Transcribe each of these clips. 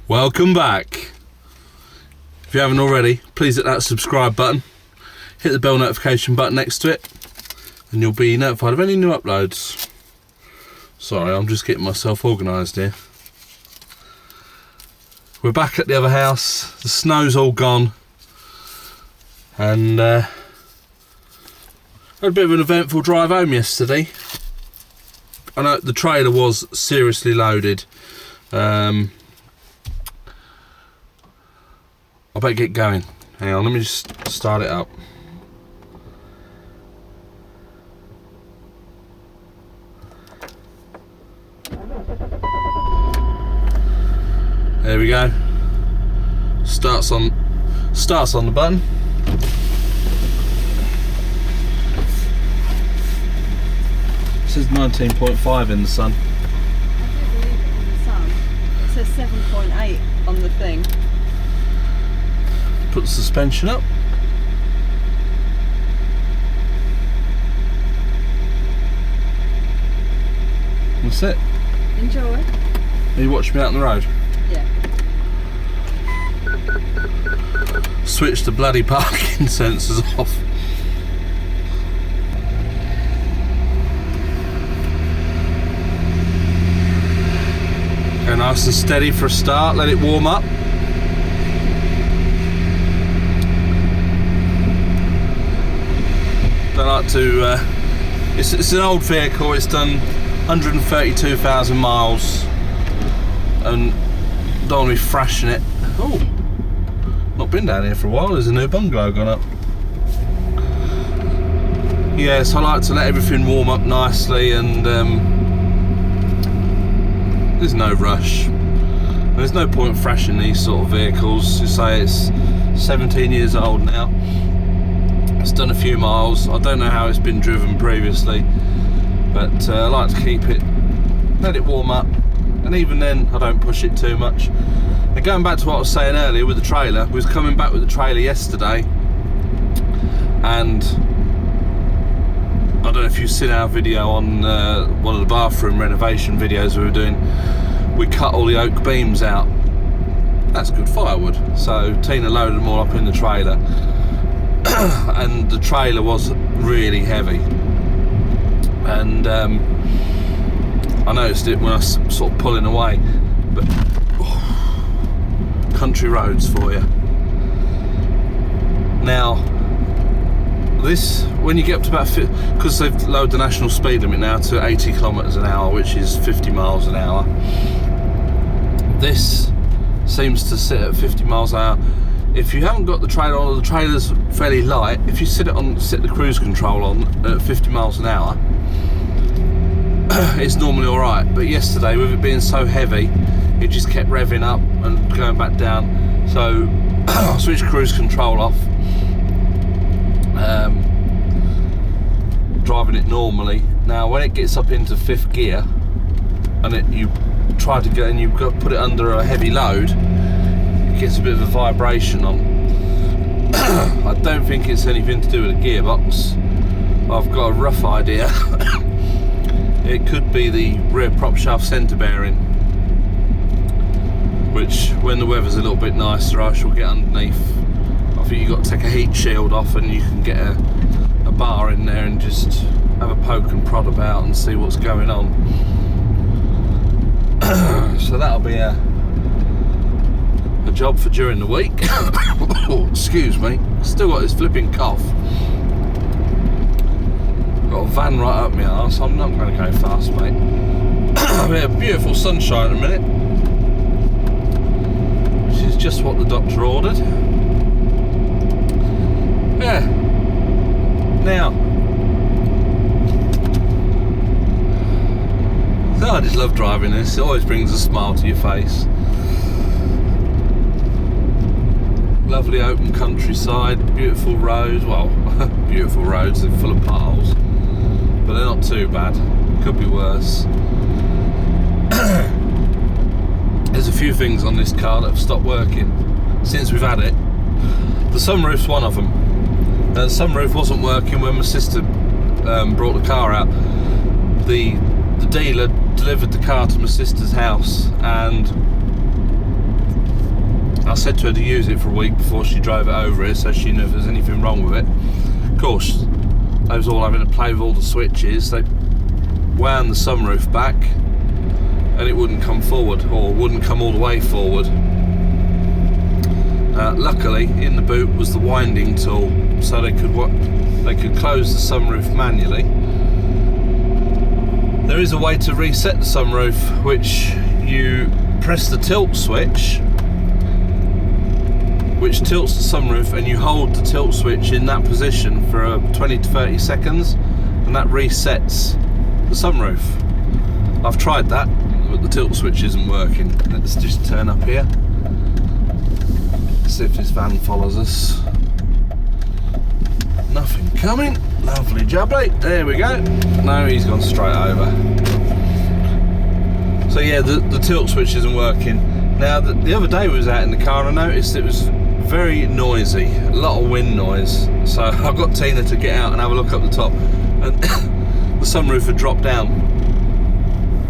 Welcome back. If you haven't already, please hit that subscribe button, hit the bell notification button next to it, and you'll be notified of any new uploads. Sorry, I'm just getting myself organised here. We're back at the other house, the snow's all gone, and had a bit of an eventful drive home yesterday. I know the trailer was seriously loaded. I better get going. Hang on, let me just start it up. There we go. Starts on the button. It says 19.5 in the sun. I do believe it in the sun. It says 7.8 on the thing. Put the suspension up. That's it. Enjoy. Are you watching me out on the road? Yeah. Switch the bloody parking sensors off. Go nice and steady for a start, let it warm up. Don't like to, it's an old vehicle, it's done 132,000 miles and don't want to be thrashing it. Oh, not been down here for a while, there's a new bungalow gone up. Yes, I like to let everything warm up nicely, and there's no rush. There's no point thrashing these sort of vehicles. You say it's 17 years old now. It's done a few miles. I don't know how it's been driven previously, but I like to keep it, let it warm up, and even then I don't push it too much. And going back to what I was saying earlier with the trailer, we was coming back with the trailer yesterday, and I don't know if you've seen our video on one of the bathroom renovation videos we were doing. We cut all the oak beams out. That's good firewood. So Tina loaded them all up in the trailer. And the trailer was really heavy, and I noticed it when I was sort of pulling away, but country roads for you. Now this, when you get up to about, because they've lowered the national speed limit now to 80 kilometers an hour, which is 50 miles an hour, this seems to sit at 50 miles an hour. If you haven't got the trailer on, or the trailer's fairly light, if you set the cruise control on at 50 miles an hour, it's normally alright. But yesterday, with it being so heavy, it just kept revving up and going back down. So I switched cruise control off, driving it normally. Now when it gets up into 5th gear and you try to get, and you've got to put it under a heavy load, gets a bit of a vibration on. I don't think it's anything to do with the gearbox. I've got a rough idea. It could be the rear prop shaft centre bearing, which when the weather's a little bit nicer I shall get underneath. I think you've got to take a heat shield off and you can get a bar in there and just have a poke and prod about and see what's going on. So that'll be a job for during the week. Oh, excuse me, still got this flipping cough. Got a van right up my arse. I'm not going to go fast, mate. We have beautiful sunshine in a minute, which is just what the doctor ordered. Yeah. Now, I just love driving this. It always brings a smile to your face. Lovely open countryside, beautiful roads. Well, beautiful roads, they're full of potholes, but they're not too bad. Could be worse. There's a few things on this car that have stopped working since we've had it. The sunroof's one of them. The sunroof wasn't working when my sister brought the car out. The dealer delivered the car to my sister's house, and I said to her to use it for a week before she drove it over here, so she knew if there's anything wrong with it. Of course, they was all having to play with all the switches. They wound the sunroof back and it wouldn't come forward, or wouldn't come all the way forward. Luckily, in the boot was the winding tool, so they could close the sunroof manually. There is a way to reset the sunroof, which you press the tilt switch, which tilts the sunroof, and you hold the tilt switch in that position for 20 to 30 seconds, and that resets the sunroof. I've tried that, but the tilt switch isn't working. Let's just turn up here. See if this van follows us. Nothing coming. Lovely jubbly. There we go. No, he's gone straight over. So yeah, the tilt switch isn't working. Now the other day we was out in the car and I noticed it was very noisy, a lot of wind noise. So I got Tina to get out and have a look up the top, and the sunroof had dropped down.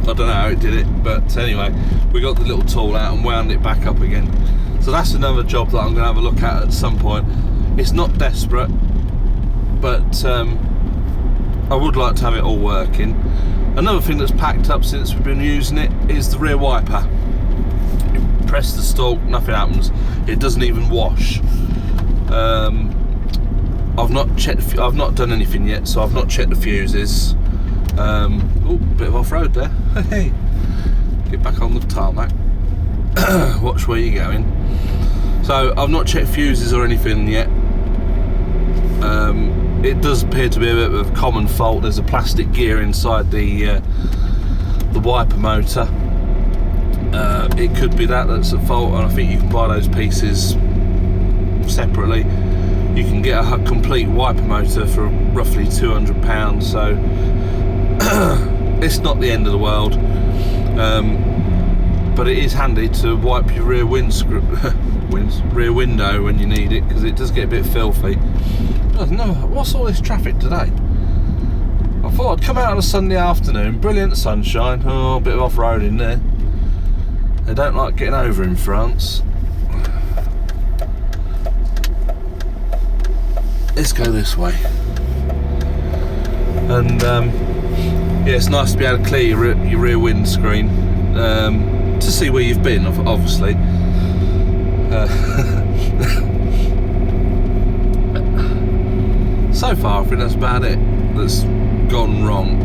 I don't know how it did it, but anyway, we got the little tool out and wound it back up again. So that's another job that I'm going to have a look at some point. It's not desperate, but I would like to have it all working. Another thing that's packed up since we've been using it is the rear wiper. You press the stalk, nothing happens. It doesn't even wash. I've not checked. I've not done anything yet, so I've not checked the fuses. Oh, bit of off-road there. Hey, get back on the tarmac. Watch where you're going. So I've not checked fuses or anything yet. It does appear to be a bit of a common fault. There's a plastic gear inside the wiper motor. It could be that's at fault, and I think you can buy those pieces separately. You can get a complete wiper motor for roughly £200, so it's not the end of the world. But it is handy to wipe your rear rear window when you need it, because it does get a bit filthy. No, what's all this traffic today? I thought I'd come out on a Sunday afternoon, brilliant sunshine. Oh, a bit of off-roading there. They don't like getting over in France. Let's go this way. And yeah, it's nice to be able to clear your rear windscreen. To see where you've been, obviously. So far I think that's about it that's gone wrong.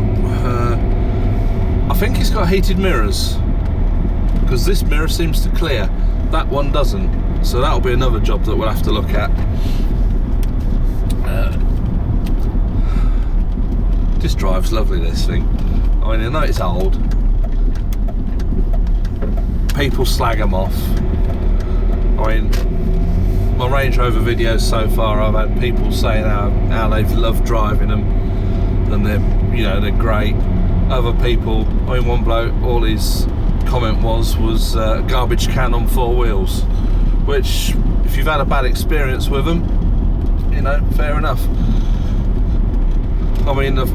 I think it's got heated mirrors, because this mirror seems to clear, that one doesn't, so that'll be another job that we'll have to look at. This drives lovely, this thing. I mean, I know it's old. People slag them off. I mean, my Range Rover videos so far, I've had people saying how they've loved driving them, and they're great. Other people, I mean, one bloke, all his comment was a garbage can on four wheels, which, if you've had a bad experience with them, fair enough. I mean, I've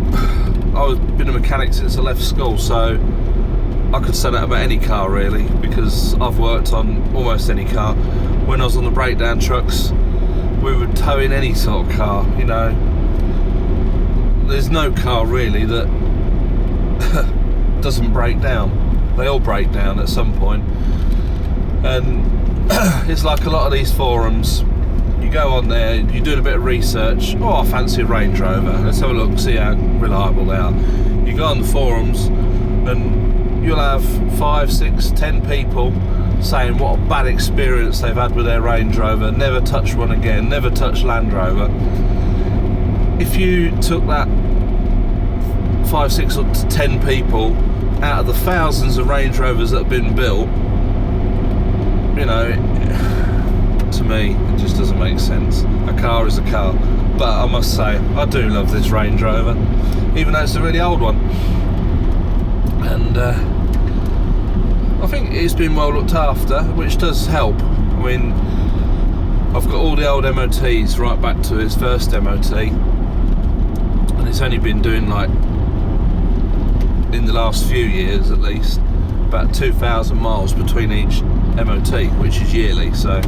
been a mechanic since I left school, so I could say that about any car really, because I've worked on almost any car. When I was on the breakdown trucks, we were towing any sort of car, There's no car really that doesn't break down. They all break down at some point. And it's like a lot of these forums. You go on there, you're doing a bit of research. Oh, I fancy a Range Rover. Let's have a look, see how reliable they are. You go on the forums and you'll have 5, 6, 10 people saying what a bad experience they've had with their Range Rover, never touch one again, never touch Land Rover. If you took that 5, 6 or 10 people out of the thousands of Range Rovers that have been built, to me it just doesn't make sense. A car is a car. But I must say, I do love this Range Rover, even though it's a really old one. And I think it's been well looked after, which does help. I mean, I've got all the old MOTs right back to its first MOT, and it's only been doing, like, in the last few years at least, about 2,000 miles between each MOT, which is yearly, so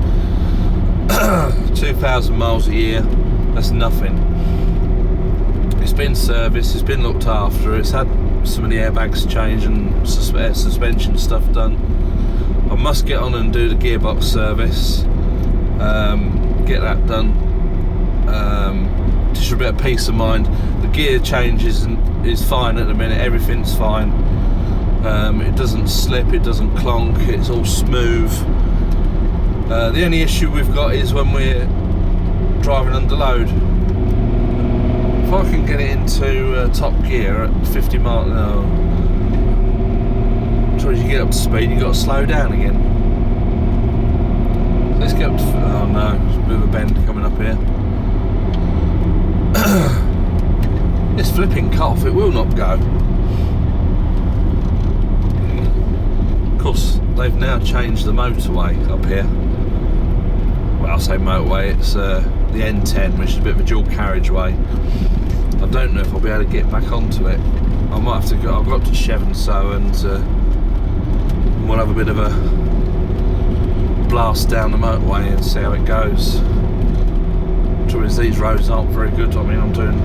2,000 miles a year, that's nothing. It's been serviced, it's been looked after, it's had some of the airbags changed and suspension stuff done. I must get on and do the gearbox service, get that done, just for a bit of peace of mind. The gear change is fine at the minute, everything's fine. It doesn't slip, it doesn't clonk, it's all smooth. The only issue we've got is when we're driving under load. If I can get it into top gear at 50 miles an hour, so as you get up to speed, you've got to slow down again. Let's get up to, oh no, there's a bit of a bend coming up here. This flipping cough, it will not go. Of course, they've now changed the motorway up here. Well, I'll say motorway, it's the N10, which is a bit of a dual carriageway. I don't know if I'll be able to get back onto it. I might have to go, I've got to Chevenceau and we'll have a bit of a blast down the motorway and see how it goes. The trouble is, these roads aren't very good. I mean, I'm doing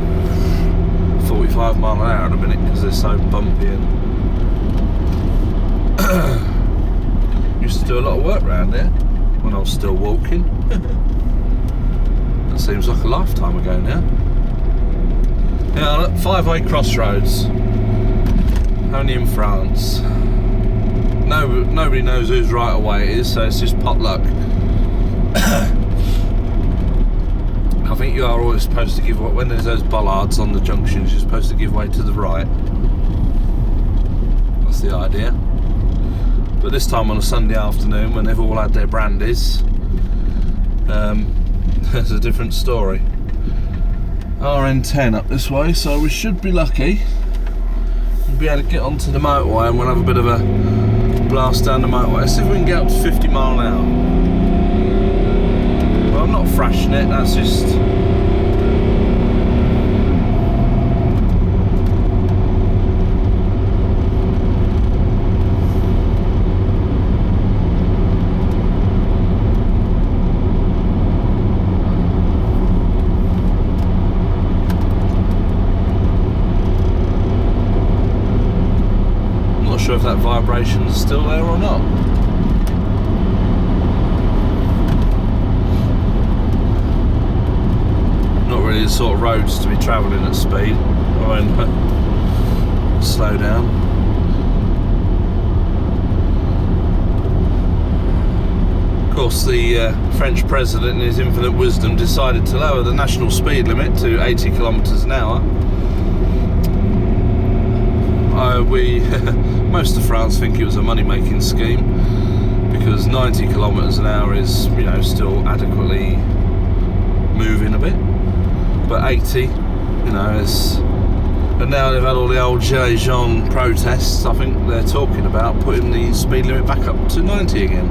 45 mile an hour in a minute because they're so bumpy and used to do a lot of work around there when I was still walking. That seems like a lifetime ago now. Yeah, look, 5-way crossroads, only in France. Nobody knows whose right of way it is, so it's just pot luck. I think you are always supposed to give way, when there's those bollards on the junctions, you're supposed to give way to the right. That's the idea. But this time on a Sunday afternoon, when they've all had their brandies, there's a different story. RN10 up this way, so we should be lucky. We'll be able to get onto the motorway and we'll have a bit of a blast down the motorway. Let's see if we can get up to 50 mile an hour. Well, I'm not thrashing it, that's just... sure if that vibration's still there or not. Not really the sort of roads to be travelling at speed. I won't slow down. Of course, the French president in his infinite wisdom decided to lower the national speed limit to 80 kilometres an hour. Most of France think it was a money-making scheme because 90 kilometres an hour is, you know, still adequately moving a bit, but 80, you know, is. And now they've had all the old Gilets jaunes protests. I think they're talking about putting the speed limit back up to 90 again.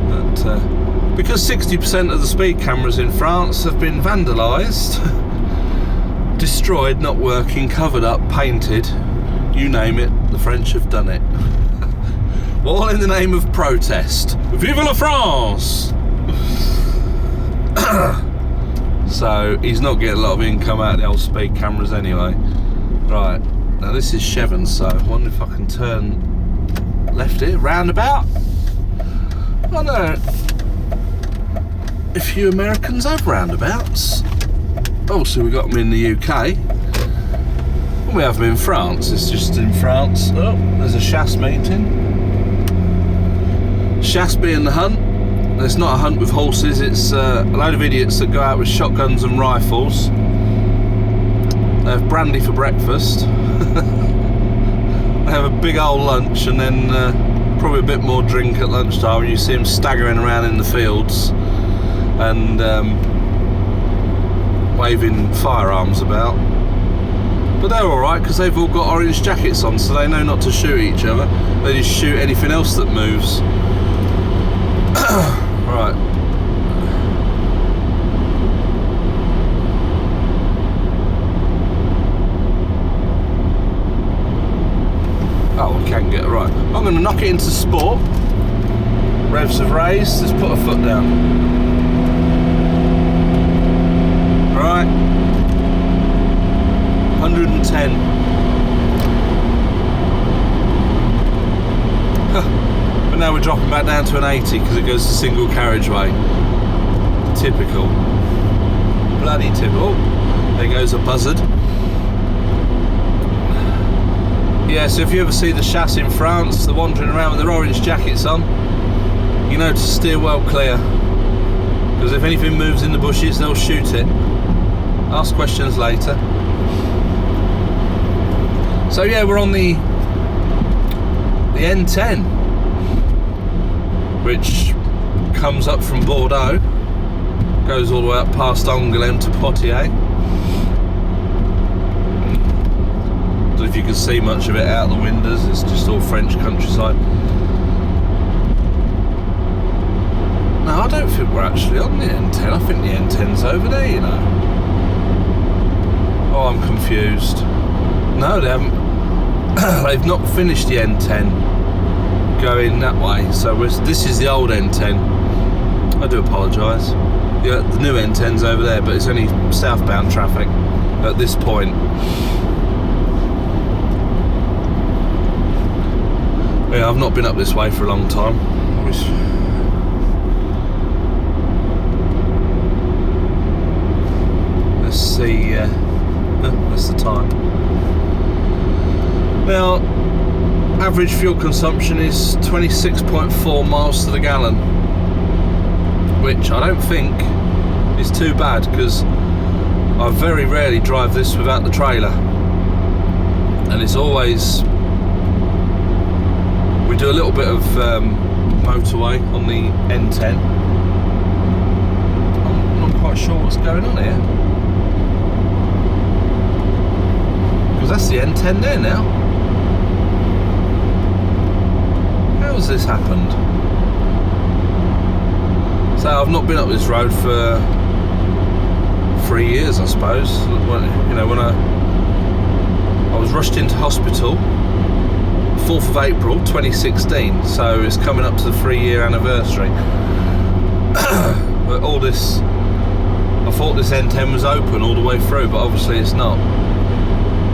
But because 60% of the speed cameras in France have been vandalised, destroyed, not working, covered up, painted, you name it, the French have done it. All in the name of protest. Vive la France! So he's not getting a lot of income out of the old speed cameras anyway. Right, now this is Chevenceau. I wonder if I can turn left here, roundabout. I don't know if you Americans have roundabouts. Obviously we got them in the UK. We have them in France. It's just in France. Oh, there's a chasse meeting. Chasse being the hunt. It's not a hunt with horses. It's a load of idiots that go out with shotguns and rifles. They have brandy for breakfast. They have a big old lunch and then probably a bit more drink at lunchtime. You see them staggering around in the fields and waving firearms about. But they're alright because they've all got orange jackets on, so they know not to shoot each other. They just shoot anything else that moves. Right. Oh, I can get it right. I'm going to knock it into sport. Revs have raised, let's put a foot down. Right, 110. But now we're dropping back down to an 80 because it goes to single carriageway. Typical. Bloody typical. There goes a buzzard. Yeah, so if you ever see the chasse in France, they're wandering around with their orange jackets on, you know to steer well clear, because if anything moves in the bushes, they'll shoot it. Ask questions later. So yeah, we're on the N10, which comes up from Bordeaux, goes all the way up past Angoulême to Poitiers. I don't know if you can see much of it out the windows, it's just all French countryside. No, I don't think we're actually on the N10, I think the N10's over there, you know. Oh, I'm confused. No, they haven't. They've not finished the N10 going that way, so this is the old N10. I do apologise. Yeah, the new N10's over there, but it's only southbound traffic at this point. Yeah, I've not been up this way for a long time. Let's see, that's the time. Now, average fuel consumption is 26.4 miles to the gallon, which I don't think is too bad, because I very rarely drive this without the trailer, and it's always, we do a little bit of motorway on the N10. I'm not quite sure what's going on here, because that's the N10 there now. How's this happened? So I've not been up this road for 3 years, I suppose. When, you know, when I was rushed into hospital 4th of April 2016, so it's coming up to the 3-year anniversary. But all this, I thought this N10 was open all the way through, but obviously it's not.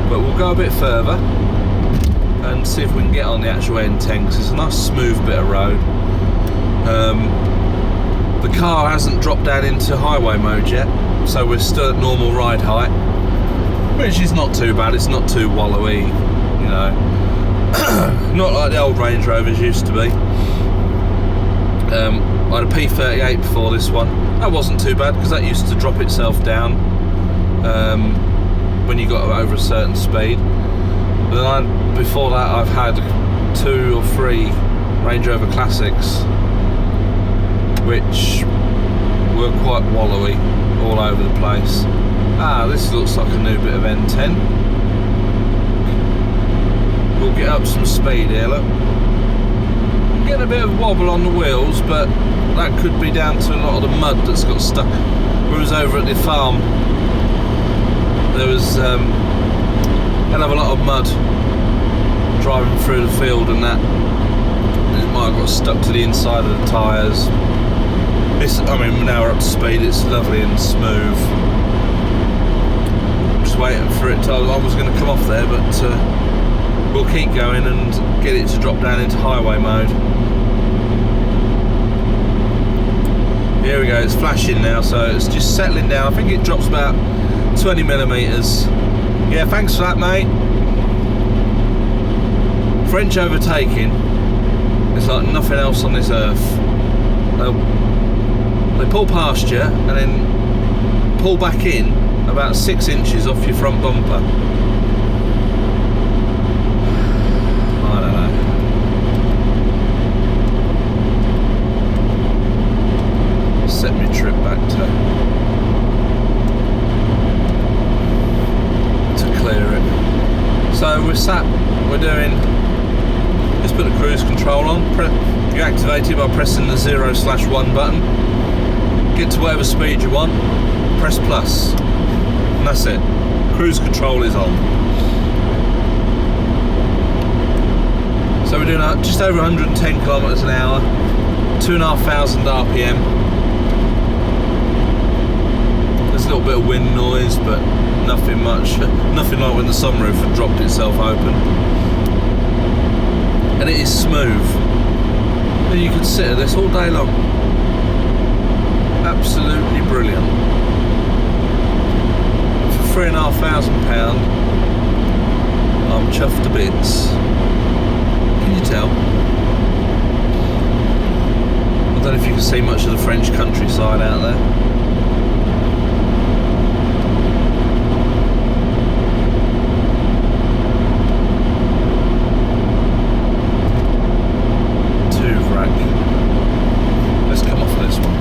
But we'll go a bit further and see if we can get on the actual N10, because it's a nice smooth bit of road. The car hasn't dropped down into highway mode yet, so we're still at normal ride height, which is not too bad. It's not too wallowy, you know. Not like the old Range Rovers used to be. I had a P38 before this one. That wasn't too bad, because that used to drop itself down when you got over a certain speed. But then before that, I've had 2 or 3 Range Rover Classics, which were quite wallowy all over the place. Ah, this looks like a new bit of N10. We'll get up some speed here, look. I'm getting a bit of wobble on the wheels, but that could be down to a lot of the mud that's got stuck. We was over at the farm, there was hell of a lot of mud driving through the field and that. It might have got stuck to the inside of the tyres. I mean, now we're up to speed, it's lovely and smooth. Just waiting for it to, I was going to come off there, but we'll keep going and get it to drop down into highway mode. Here we go, it's flashing now, so it's just settling down. I think it drops about 20 millimeters. Yeah, thanks for that, mate. French overtaking is like nothing else on this earth. They pull past you and then pull back in about 6 inches off your front bumper. I don't know. Set me trip back to clear it. So we're doing, just put the cruise control on, you activate it by pressing the 0/1 button, get to whatever speed you want, press plus, and that's it. Cruise control is on. So we're doing just over 110 kilometers an hour, 2,500 RPM. There's a little bit of wind noise, but nothing much. Nothing like when the sunroof had dropped itself open. And it is smooth. And you could sit at this all day long. Absolutely brilliant. For £3,500, I'm chuffed to bits. Can you tell? I don't know if you can see much of the French countryside out there. Let's come off of this one.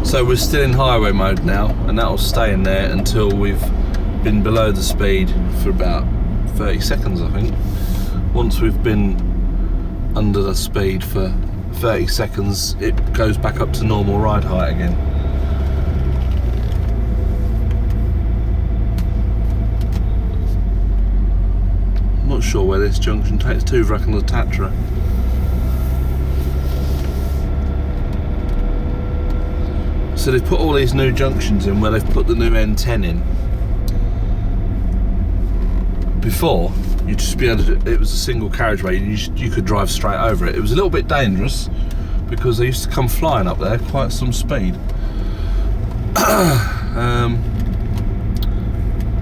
So we're still in highway mode now, and that'll stay in there until we've been below the speed for about 30 seconds, I think. Once we've been under the speed for 30 seconds, it goes back up to normal ride height again. Not sure where this junction takes to, reckon the Tatra. So they've put all these new junctions in where they've put the new N10 in. Before, you'd just be able to, it was a single carriageway, you could drive straight over it. It was a little bit dangerous because they used to come flying up there, quite some speed.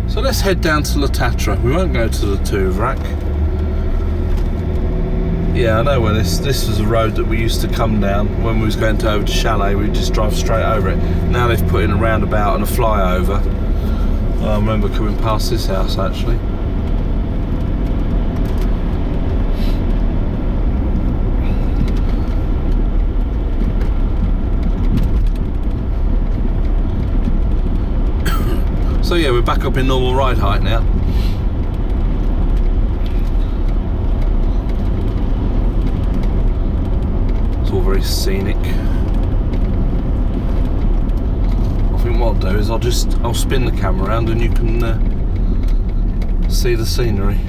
So let's head down to La Tatra. We won't go to the Touvrac. Yeah, I know where this was a road that we used to come down when we was going over to Chalet. We'd just drive straight over it. Now they've put in a roundabout and a flyover. I remember coming past this house actually. So yeah, we're back up in normal ride height now. It's all very scenic. I think what I'll do is I'll spin the camera around and you can see the scenery.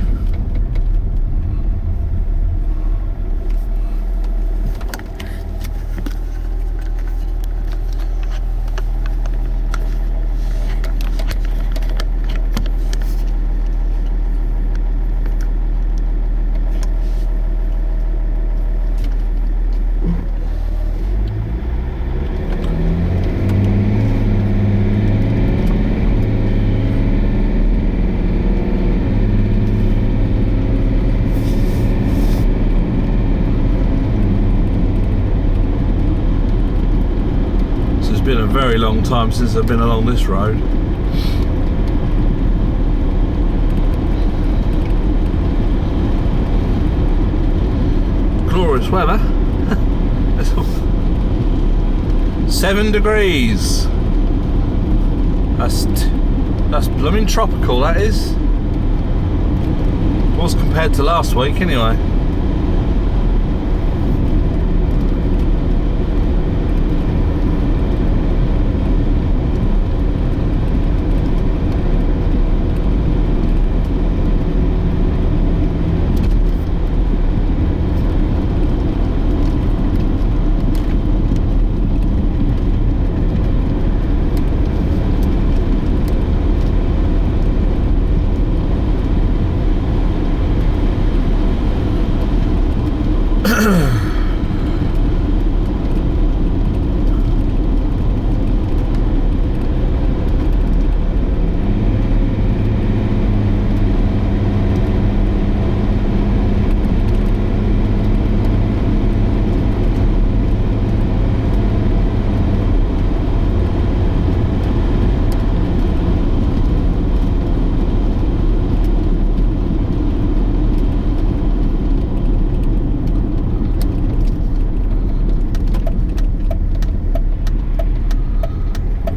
Been a very long time since I've been along this road. Glorious weather. 7 degrees. That's blooming tropical, that is. Was compared to last week anyway.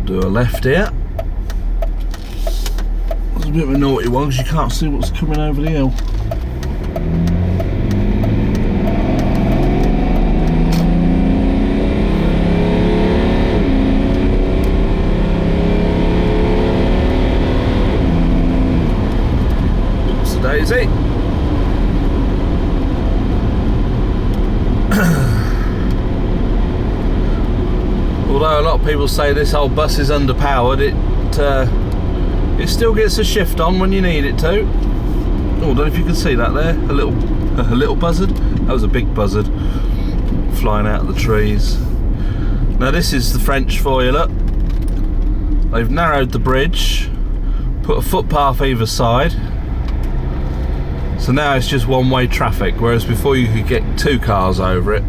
Do a left here. It's a bit of a naughty one because you can't see what's coming over the hill. Daisy. Although a lot of people say this old bus is underpowered, it still gets a shift on when you need it to. Oh, I don't know if you can see that there, a little buzzard. That was a big buzzard flying out of the trees. Now this is the French for you, look. They've narrowed the bridge, put a footpath either side, so now it's just one-way traffic, whereas before you could get 2 cars over it.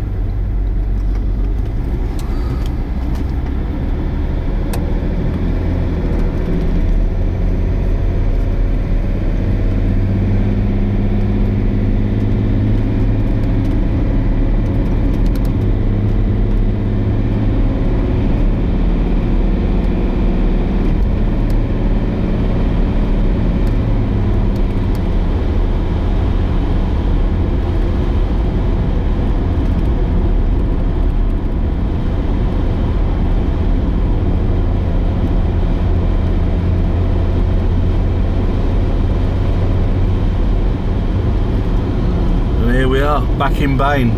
Back in Bain.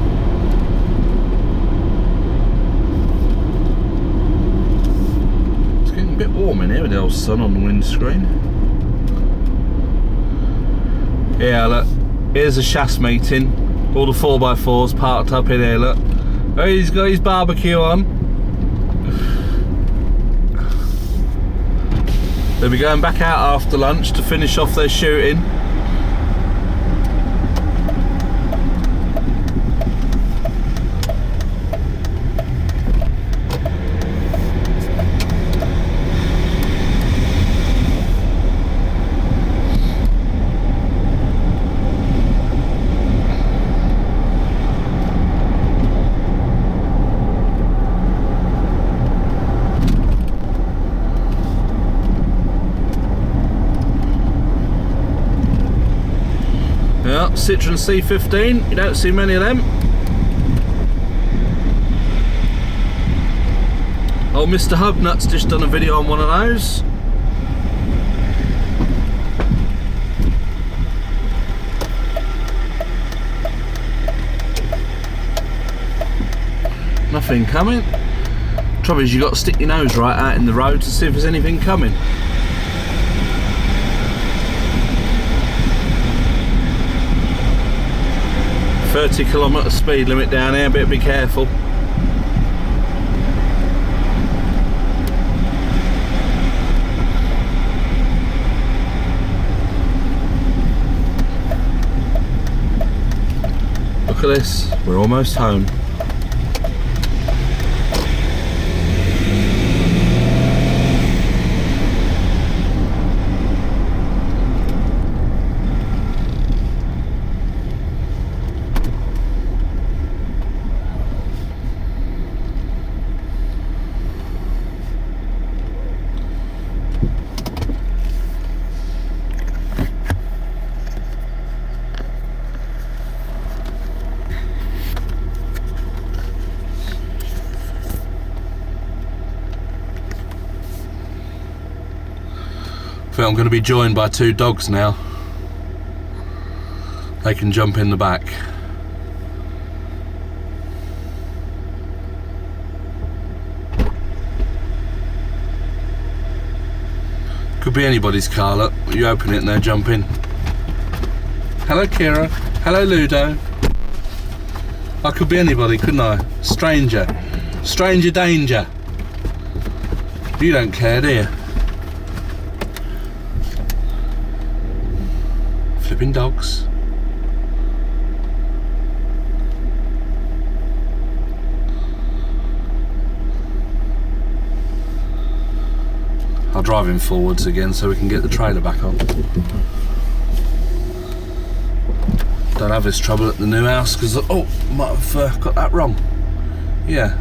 It's getting a bit warm in here with the old sun on the windscreen. Yeah, look, here's a Shas meeting. All the 4x4s parked up in here, look. Oh, he's got his barbecue on. They'll be going back out after lunch to finish off their shooting. Yeah, Citroen C15, you don't see many of them. Old Mr. Hugnut's just done a video on one of those. Nothing coming. Trouble is, you got to stick your nose right out in the road to see if there's anything coming. .30km speed limit down here, but be careful. Look at this, we're almost home. I think I'm going to be joined by 2 dogs now. They can jump in the back. Could be anybody's car, look. You open it and they jump in. Hello Kira. Hello Ludo. I could be anybody, couldn't I? Stranger. Stranger danger. You don't care, do you? Flipping dogs. I'll drive him forwards again so we can get the trailer back on. Don't have this trouble at the new house because, oh, might have got that wrong. Yeah.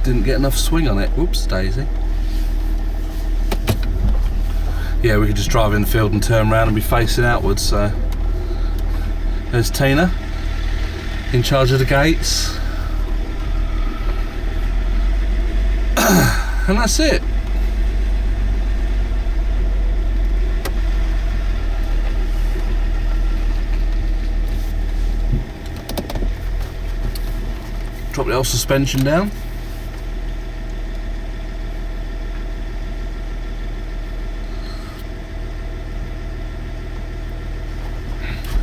Didn't get enough swing on it. Whoops, Daisy. Yeah, we could just drive in the field and turn around and be facing outwards, so. There's Tina, in charge of the gates. And that's it. the old suspension down.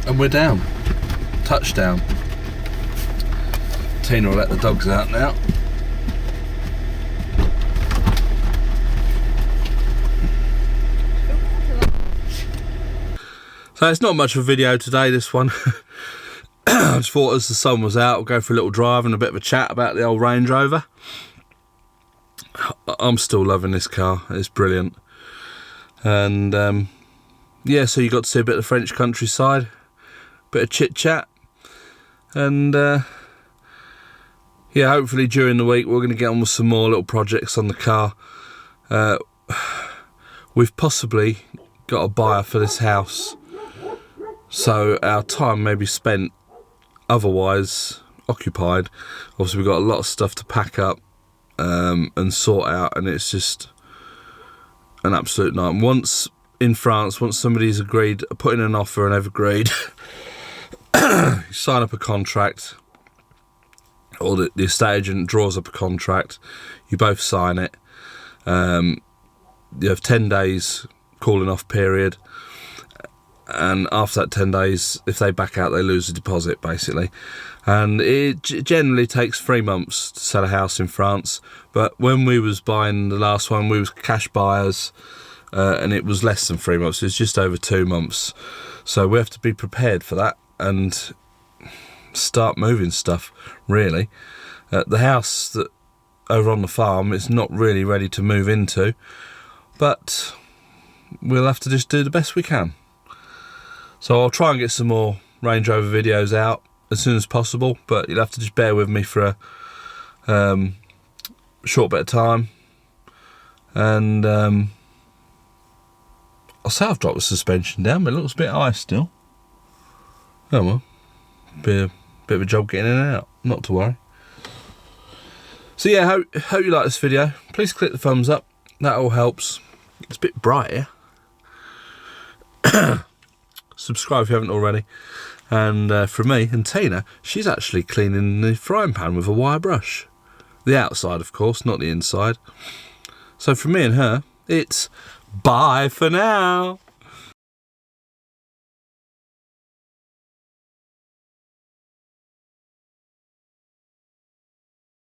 And we're down. Touchdown. Tina will let the dogs out now. So it's not much of a video today, this one. I just thought as the sun was out, we'll go for a little drive and a bit of a chat about the old Range Rover. I'm still loving this car, it's brilliant. And yeah, so you got to see a bit of the French countryside, bit of chit chat, and yeah, hopefully during the week we're going to get on with some more little projects on the car. We've possibly got a buyer for this house, so our time may be spent otherwise occupied. Obviously we've got a lot of stuff to pack up and sort out, and it's just an absolute night. Once in France, once somebody's agreed, put in an offer and they've agreed, you sign up a contract, or the estate agent draws up a contract, you both sign it, you have 10 days calling off period, and after that 10 days, if they back out, they lose the deposit basically. And it generally takes 3 months to sell a house in France, but when we was buying the last one, we was cash buyers, and it was less than 3 months. It was just over 2 months, so we have to be prepared for that and start moving stuff really. The house that over on the farm is not really ready to move into, but we'll have to just do the best we can. So I'll try and get some more Range Rover videos out as soon as possible, but you'll have to just bear with me for a short bit of time. And I'll say I've dropped the suspension down, but it looks a bit high still. Oh well, be a bit of a job getting in and out, not to worry. So yeah, hope you like this video. Please click the thumbs up, that all helps. It's a bit bright here. Subscribe if you haven't already. And from me and Tina, she's actually cleaning the frying pan with a wire brush. The outside, of course, not the inside. So from me and her, it's bye for now.